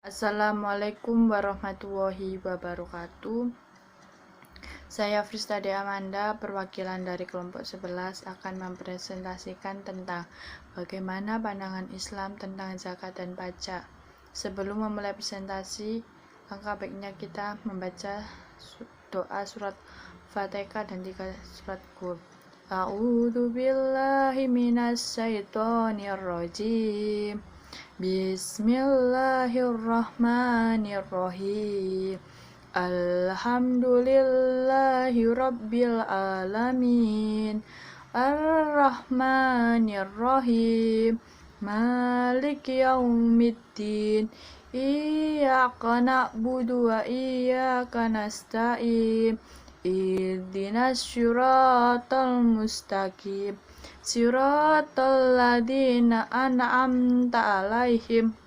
Assalamualaikum warahmatullahi wabarakatuh. Saya Fristade Amanda, perwakilan dari kelompok 11 akan mempresentasikan tentang bagaimana pandangan Islam tentang zakat dan pajak. Sebelum memulai presentasi, langkah baiknya kita membaca doa surat Fatihah dan 3 surat Qul. A'udzu billahi minasyaitonir rajim. Bismillahirrahmanirrahim. Alhamdulillahi rabbil alamin. Ar-Rahmanir-Rahim. Maliki yaumiddin. Iyyaka na'budu wa iyyaka nasta'in. Ihdinas syiratal mustaqim. Siratal ladzina an'amta 'alaihim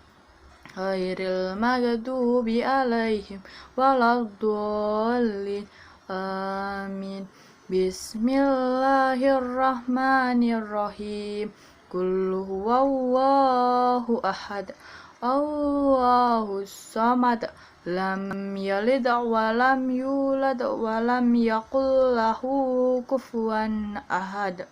ghairil maghdubi 'alaihim waladdallin. Amin. Bismillahirrahmanirrahim. Qul huwallahu ahad. Allahus samad. Lam yalid wa lam yulad wa lam yakul lahu kufuwan ahad.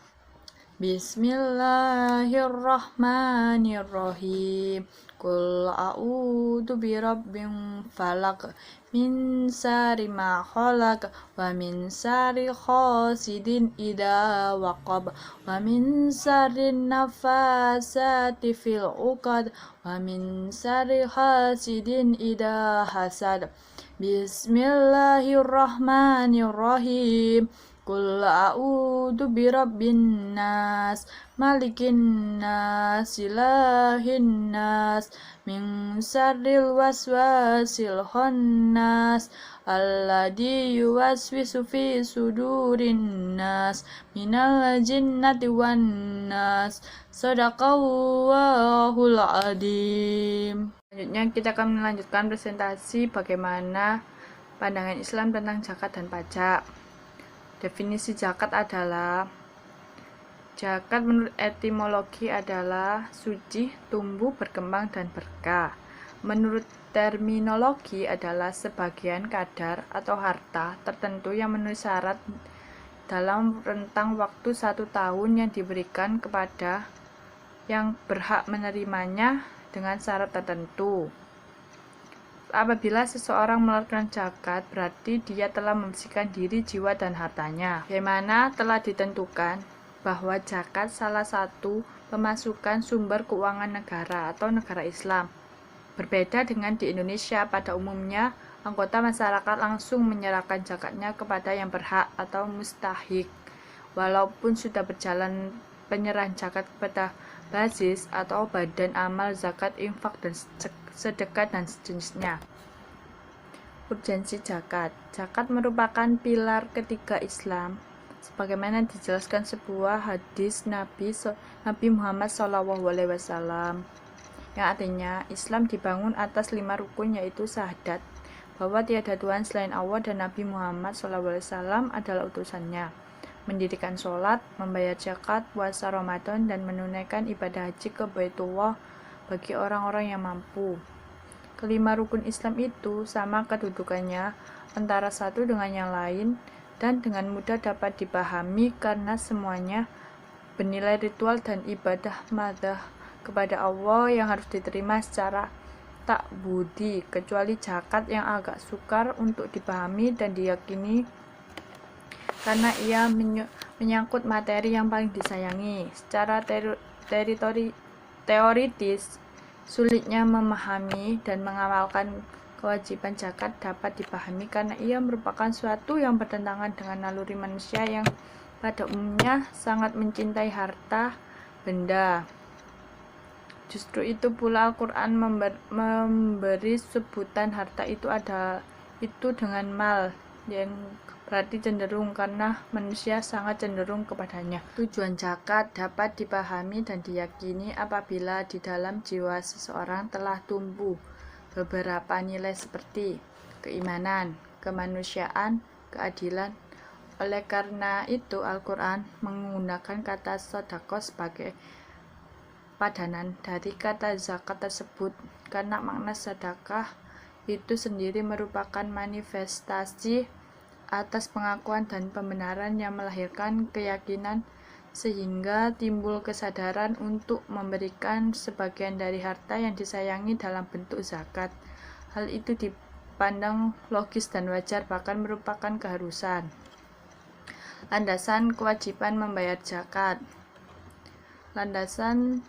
Bismillahirrahmanirrahim. Qul a'udzu birabbin falaq. Min syarri ma khalaq. Wa min syarri ghasidin idza waqab. Wa min syarri nafasati fil 'uqad. Wa min syarri hasidin idza hasad. Bismillahirrahmanirrahim. Qul a'udzu birabbin nas, malikin nas, ilahin nas, min syarril waswasil khannas, alladzi yuwaswisu fi sudurin nas, minal jinnati wan nas. Shadaqallahul adzim. Selanjutnya kita akan melanjutkan presentasi bagaimana pandangan Islam tentang zakat dan pajak. Definisi zakat adalah zakat menurut etimologi adalah suci, tumbuh, berkembang, dan berkah. Menurut terminologi adalah sebagian kadar atau harta tertentu yang memenuhi syarat dalam rentang waktu 1 tahun yang diberikan kepada yang berhak menerimanya dengan syarat tertentu. Apabila seseorang mengeluarkan zakat, berarti dia telah membersihkan diri, jiwa, dan hartanya. Bagaimana telah ditentukan bahwa zakat salah satu pemasukan sumber keuangan negara atau negara Islam. Berbeda dengan di Indonesia, pada umumnya anggota masyarakat langsung menyerahkan zakatnya kepada yang berhak atau mustahik. Walaupun sudah berjalan penyerahan zakat kepada basis atau badan amal zakat, infak, dan sedekah dan sejenisnya. Urgensi zakat. Zakat merupakan pilar ketiga Islam, sebagaimana dijelaskan sebuah hadis Nabi Muhammad SAW, yang artinya Islam dibangun atas 5 rukun, yaitu syahadat bahwa tiada Tuhan selain Allah dan Nabi Muhammad SAW adalah utusannya, mendirikan sholat, membayar zakat, puasa Ramadan, dan menunaikan ibadah haji ke Baitullah bagi orang-orang yang mampu. Kelima rukun Islam itu sama kedudukannya antara satu dengan yang lain dan dengan mudah dapat dipahami karena semuanya bernilai ritual dan ibadah madah kepada Allah yang harus diterima secara tak budi, kecuali zakat yang agak sukar untuk dipahami dan diyakini karena ia menyangkut materi yang paling disayangi. Secara teoritis, sulitnya memahami dan mengamalkan kewajiban zakat dapat dipahami karena ia merupakan suatu yang bertentangan dengan naluri manusia yang pada umumnya sangat mencintai harta benda. Justru itu pula Al-Quran memberi sebutan harta itu dengan mal, yang berarti cenderung karena manusia sangat cenderung kepadanya. Tujuan zakat dapat dipahami dan diyakini apabila di dalam jiwa seseorang telah tumbuh beberapa nilai seperti keimanan, kemanusiaan, keadilan. Oleh karena itu Al-Quran menggunakan kata sedekah sebagai padanan dari kata zakat tersebut, karena makna sedekah itu sendiri merupakan manifestasi atas pengakuan dan pembenaran yang melahirkan keyakinan, sehingga timbul kesadaran untuk memberikan sebagian dari harta yang disayangi dalam bentuk zakat. Hal itu dipandang logis dan wajar, bahkan merupakan keharusan. Landasan kewajiban membayar zakat. Landasan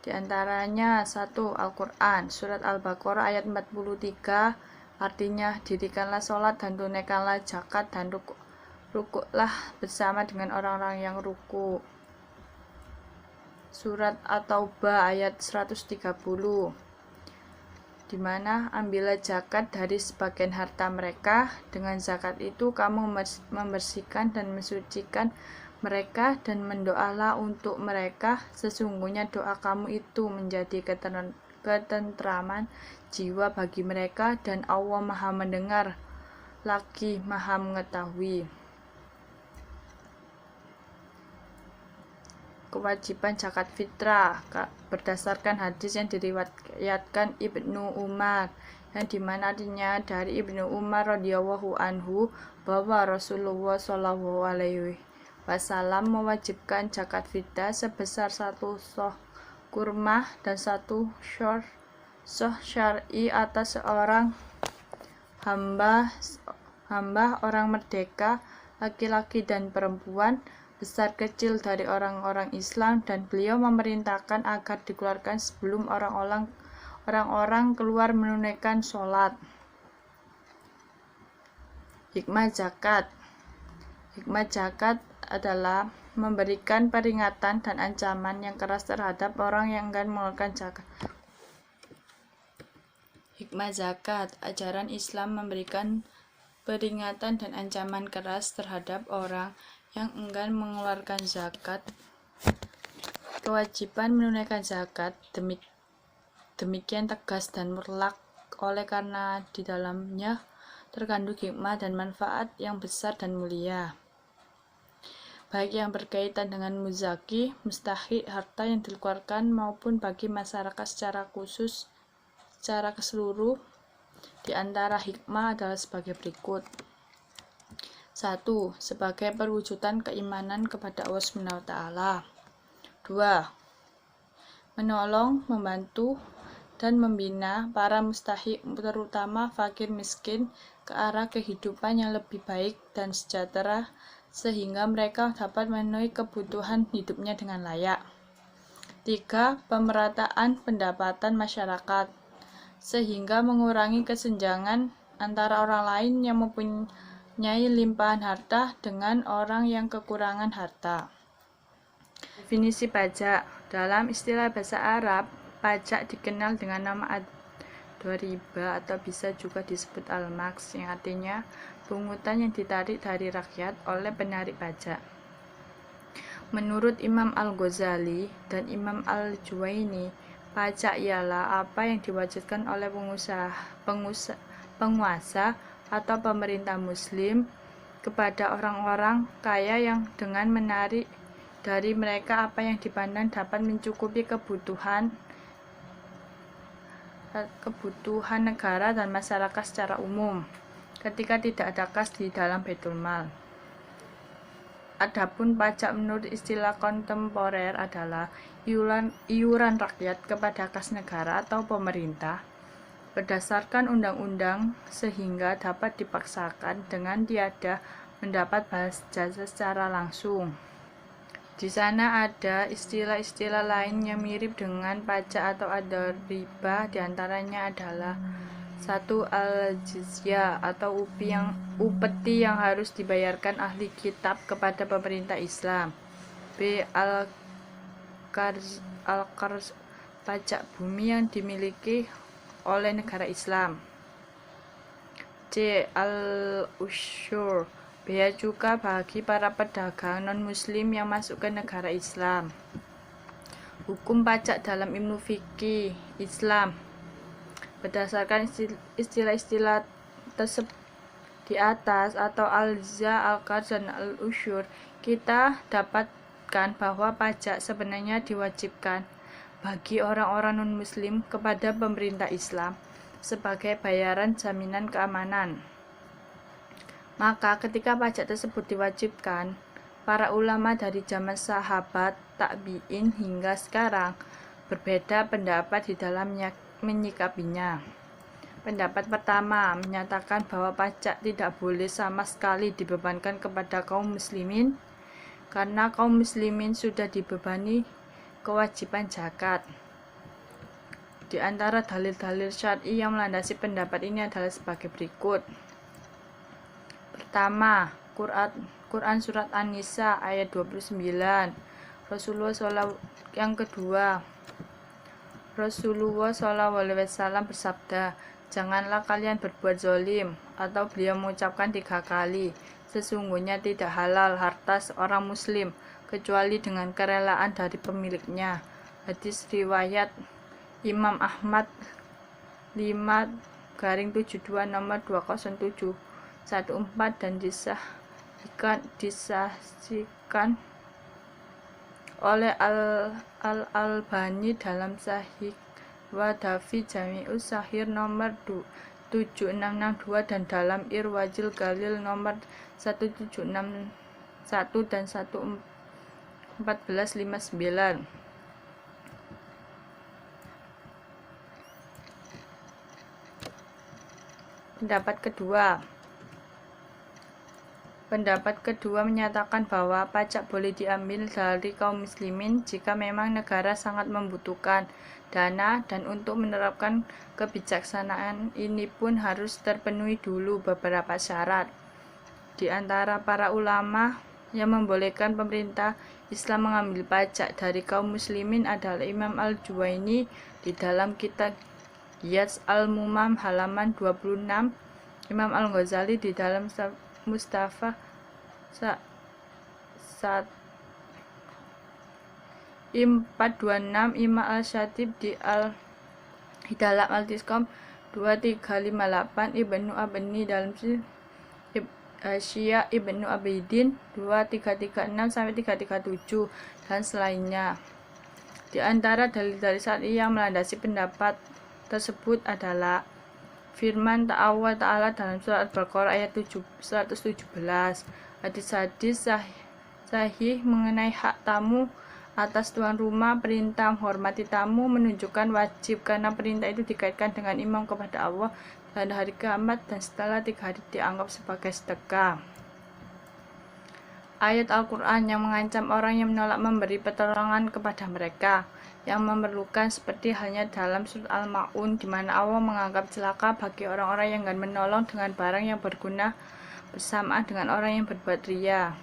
diantaranya 1. Al-Quran, Surat Al-Baqarah ayat 43, artinya dirikanlah sholat dan tunaikanlah zakat dan rukuklah bersama dengan orang-orang yang ruku. Surat At-Taubah ayat 130, di mana ambillah zakat dari sebagian harta mereka, dengan zakat itu kamu membersihkan dan mensucikan mereka, dan mendoalah untuk mereka, sesungguhnya doa kamu itu menjadi ketentraman jiwa bagi mereka, dan Allah Maha mendengar lagi Maha mengetahui. Kewajiban zakat fitrah berdasarkan hadis yang diriwayatkan Ibnu Umar, yang dimana artinya dari Ibnu Umar radhiyallahu anhu bahwa Rasulullah shallallahu alaihi wasallam mewajibkan zakat fitrah sebesar 1 soh kurma dan 1 soh syar'i atas seorang hamba orang merdeka, laki-laki dan perempuan, besar kecil dari orang-orang Islam, dan beliau memerintahkan agar dikeluarkan sebelum orang-orang keluar menunaikan sholat. Hikmah zakat. Hikmah zakat adalah memberikan peringatan dan ancaman yang keras terhadap orang yang enggan mengeluarkan zakat. Hikmah zakat. Ajaran Islam memberikan peringatan dan ancaman keras terhadap orang yang enggan mengeluarkan zakat. Kewajiban menunaikan zakat demikian tegas dan mutlak oleh karena di dalamnya terkandung hikmah dan manfaat yang besar dan mulia, baik yang berkaitan dengan muzaki, mustahik harta yang dikeluarkan, maupun bagi masyarakat secara keseluruh. Di antara hikmah adalah sebagai berikut. 1. Sebagai perwujudan keimanan kepada Allah SWT. 2. Menolong, membantu, dan membina para mustahik, terutama fakir miskin, ke arah kehidupan yang lebih baik dan sejahtera, sehingga mereka dapat memenuhi kebutuhan hidupnya dengan layak. 3. Pemerataan pendapatan masyarakat, sehingga mengurangi kesenjangan antara orang lain yang mempunyai limpahan harta dengan orang yang kekurangan harta. Definisi pajak. Dalam istilah bahasa Arab, pajak dikenal dengan nama ad-dhariba atau bisa juga disebut al-maks, yang artinya pungutan yang ditarik dari rakyat oleh penarik pajak. Menurut Imam Al-Ghazali dan Imam Al-Juwaini, pajak ialah apa yang diwajibkan oleh penguasa atau pemerintah muslim kepada orang-orang kaya yang dengan menarik dari mereka apa yang dipandang dapat mencukupi kebutuhan negara dan masyarakat secara umum, ketika tidak ada kas di dalam Baitul Mal. Adapun pajak menurut istilah kontemporer adalah iuran rakyat kepada kas negara atau pemerintah berdasarkan undang-undang, sehingga dapat dipaksakan dengan tiada mendapat balas jasa secara langsung. Di sana ada istilah-istilah lain yang mirip dengan pajak atau ad-dhariba, diantaranya adalah 1. Al-jizyah atau upeti yang harus dibayarkan ahli kitab kepada pemerintah Islam. B. Al-qarz pajak bumi yang dimiliki oleh negara Islam. C. Al-usyur bea cukai bagi para pedagang non-muslim yang masuk ke negara Islam. Hukum pajak dalam ilmu fikih Islam. Berdasarkan istilah-istilah tersebut di atas atau al-jizya, al-qarz, dan al-usyur, kita dapatkan bahwa pajak sebenarnya diwajibkan bagi orang-orang non-muslim kepada pemerintah Islam sebagai bayaran jaminan keamanan. Maka ketika pajak tersebut diwajibkan, para ulama dari zaman sahabat, tabi'in hingga sekarang berbeda pendapat di dalam menyikapinya. Pendapat pertama menyatakan bahwa pajak tidak boleh sama sekali dibebankan kepada kaum muslimin karena kaum muslimin sudah dibebani kewajiban zakat. Di antara dalil-dalil syar'i yang melandasi pendapat ini adalah sebagai berikut. Pertama, Quran surat An-Nisa ayat 29. Yang kedua, Rasulullah SAW bersabda, "Janganlah kalian berbuat zalim," atau beliau mengucapkan 3 kali, "Sesungguhnya tidak halal harta seorang muslim kecuali dengan kerelaan dari pemiliknya." Hadis riwayat Imam Ahmad 5/72 nomor 20714 dan disahihkan oleh Al-Albani dalam Sahih Wadafi Jami'us Sahih nomor 7662 dan dalam Irwajil Galil nomor 1761 dan 1459. Pendapat kedua menyatakan bahwa pajak boleh diambil dari kaum muslimin jika memang negara sangat membutuhkan dana, dan untuk menerapkan kebijaksanaan ini pun harus terpenuhi dulu beberapa syarat. Di antara para ulama yang membolehkan pemerintah Islam mengambil pajak dari kaum muslimin adalah Imam Al-Juwaini di dalam kitab Yats Al-Mumam halaman 26, Imam Al-Ghazali di dalam Mustafa 426, Imam Al-Shatib di dalam Al-Tisqam 2358, Ibnu Abni dalam Syia Ibnu Abidin 2336-337 dan selainnya. Di antara dalil-dalil syar'i yang melandasi pendapat tersebut adalah firman Allah Ta'ala dalam surat Al-Baqarah ayat 117, hadis-hadis sahih mengenai hak tamu atas tuan rumah, perintah menghormati tamu menunjukkan wajib karena perintah itu dikaitkan dengan iman kepada Allah dan hari kiamat, dan setelah 3 hari dianggap sebagai sedekah. Ayat Al-Quran yang mengancam orang yang menolak memberi pertolongan kepada mereka yang memerlukan, seperti halnya dalam surat Al-Ma'un, di mana Allah menganggap celaka bagi orang-orang yang enggan menolong dengan barang yang berguna bersamaan dengan orang yang berbuat riya.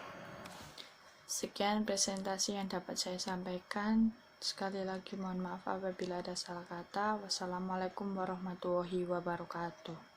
Sekian presentasi yang dapat saya sampaikan. Sekali lagi mohon maaf apabila ada salah kata. Wassalamualaikum warahmatullahi wabarakatuh.